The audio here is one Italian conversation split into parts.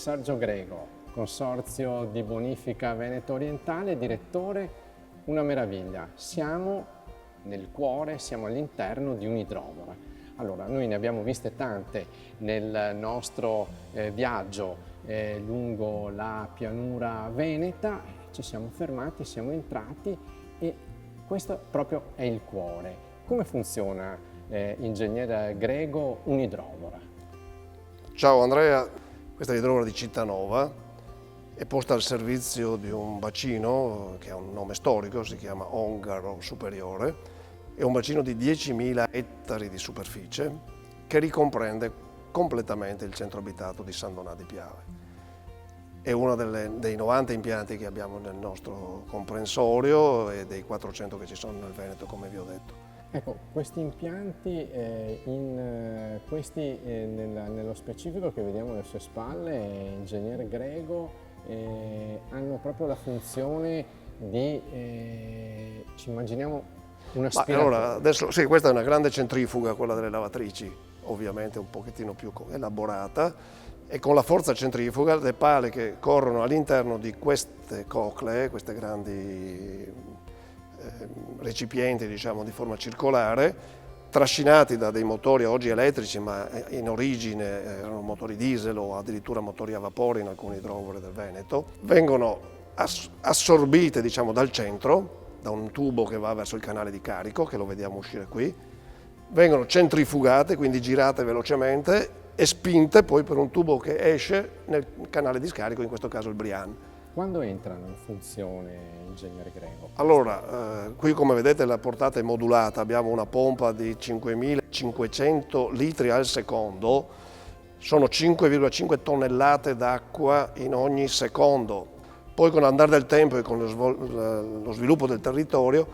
Sergio Grego, Consorzio di Bonifica Veneto Orientale, direttore. Una meraviglia, siamo nel cuore, siamo all'interno di un'idrovora. Allora, noi ne abbiamo viste tante nel nostro viaggio lungo la pianura veneta, ci siamo fermati, siamo entrati e questo proprio è il cuore. Come funziona, ingegnere Grego, un'idrovora? Ciao Andrea, questa è l'idrovora di Cittanova, è posta al servizio di un bacino che ha un nome storico, si chiama Ongaro Superiore. È un bacino di 10.000 ettari di superficie che ricomprende completamente il centro abitato di San Donà di Piave. È uno dei 90 impianti che abbiamo nel nostro comprensorio e dei 400 che ci sono nel Veneto, come vi ho detto. Ecco, questi impianti, nello specifico che vediamo alle sue spalle, ingegnere Grego, hanno proprio la funzione di, ci immaginiamo, un aspiratore. Allora, adesso sì, questa è una grande centrifuga, quella delle lavatrici, ovviamente un pochettino più elaborata, e con la forza centrifuga le pale che corrono all'interno di queste coclee, queste grandi recipienti, diciamo, di forma circolare, trascinati da dei motori oggi elettrici, ma in origine erano motori diesel o addirittura motori a vapore in alcune idrovore del Veneto, vengono assorbite, diciamo, dal centro, da un tubo che va verso il canale di carico, che lo vediamo uscire qui, vengono centrifugate, quindi girate velocemente e spinte poi per un tubo che esce nel canale di scarico, in questo caso il Brian. Quando entrano in funzione, ingegnere Grego? Allora, qui come vedete la portata è modulata, abbiamo una pompa di 5.500 litri al secondo, sono 5,5 tonnellate d'acqua in ogni secondo. Poi con l'andare del tempo e con lo sviluppo del territorio,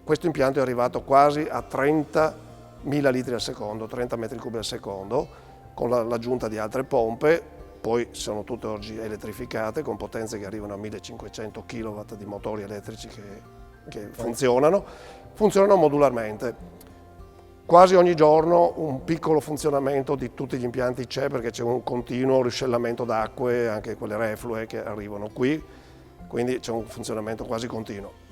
questo impianto è arrivato quasi a 30.000 litri al secondo, 30 metri cubi al secondo, con l'aggiunta di altre pompe. Poi sono tutte oggi elettrificate con potenze che arrivano a 1500 kW di motori elettrici che funzionano modularmente. Quasi ogni giorno un piccolo funzionamento di tutti gli impianti c'è, perché c'è un continuo riscellamento d'acque, anche quelle reflue che arrivano qui, quindi c'è un funzionamento quasi continuo.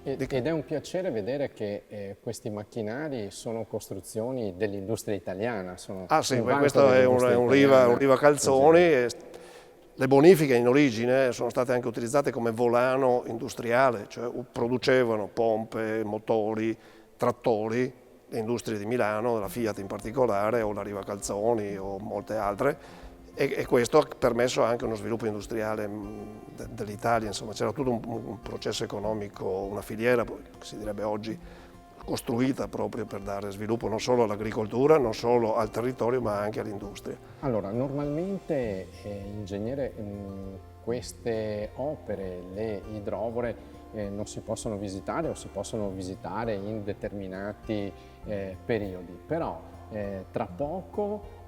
Ed è un piacere vedere che questi macchinari sono costruzioni dell'industria italiana. Sì, questo è un Riva Calzoni. Le bonifiche in origine sono state anche utilizzate come volano industriale, cioè producevano pompe, motori, trattori, le industrie di Milano, la Fiat in particolare, o la Riva Calzoni o molte altre, e questo ha permesso anche uno sviluppo industriale dell'Italia. Insomma, c'era tutto un processo economico, una filiera, si direbbe oggi, costruita proprio per dare sviluppo non solo all'agricoltura, non solo al territorio, ma anche all'industria. Allora, normalmente, ingegnere, queste opere, le idrovore, non si possono visitare o si possono visitare in determinati periodi, però tra poco,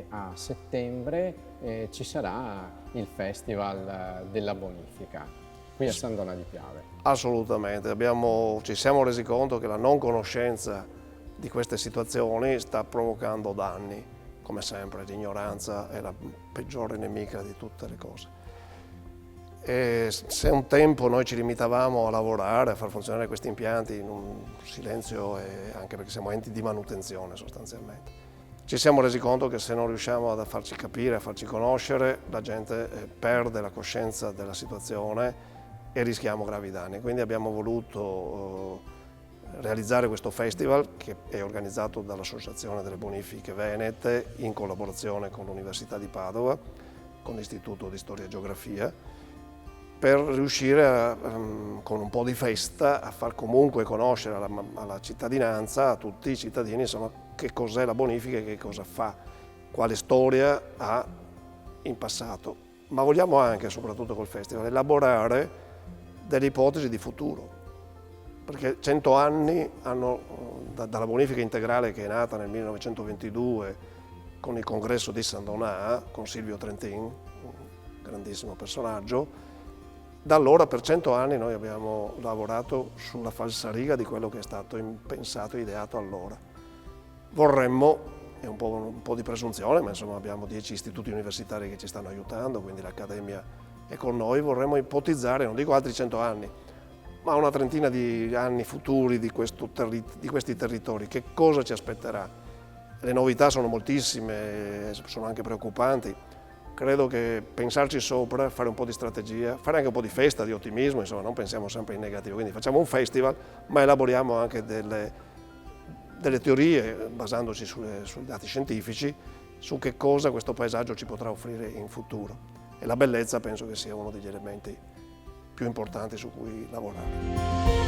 a settembre, ci sarà il Festival della Bonifica qui a San Donà di Piave. Assolutamente, ci siamo resi conto che la non conoscenza di queste situazioni sta provocando danni, come sempre. L'ignoranza è la peggiore nemica di tutte le cose. E se un tempo noi ci limitavamo a lavorare, a far funzionare questi impianti in un silenzio, anche perché siamo enti di manutenzione sostanzialmente, ci siamo resi conto che se non riusciamo a farci capire, a farci conoscere, la gente perde la coscienza della situazione e rischiamo gravi danni. Quindi abbiamo voluto realizzare questo festival, che è organizzato dall'Associazione delle Bonifiche Venete in collaborazione con l'Università di Padova, con l'Istituto di Storia e Geografia, per riuscire con un po' di festa a far comunque conoscere alla cittadinanza, a tutti i cittadini, insomma, che cos'è la bonifica e che cosa fa, quale storia ha in passato. Ma vogliamo anche, soprattutto col festival, elaborare delle ipotesi di futuro, perché 100 anni dalla bonifica integrale, che è nata nel 1922 con il congresso di San Donà, con Silvio Trentin, un grandissimo personaggio. Da allora per 100 anni noi abbiamo lavorato sulla falsariga di quello che è stato pensato e ideato allora. Vorremmo è un po' di presunzione, ma insomma abbiamo 10 istituti universitari che ci stanno aiutando, quindi l'Accademia è con noi. Vorremmo ipotizzare, non dico altri 100 anni, ma una trentina di anni futuri di questi territori. Che cosa ci aspetterà? Le novità sono moltissime, sono anche preoccupanti. Credo che pensarci sopra, fare un po' di strategia, fare anche un po' di festa, di ottimismo, insomma non pensiamo sempre in negativo, quindi facciamo un festival ma elaboriamo anche delle teorie basandoci sui dati scientifici su che cosa questo paesaggio ci potrà offrire in futuro, e la bellezza penso che sia uno degli elementi più importanti su cui lavorare.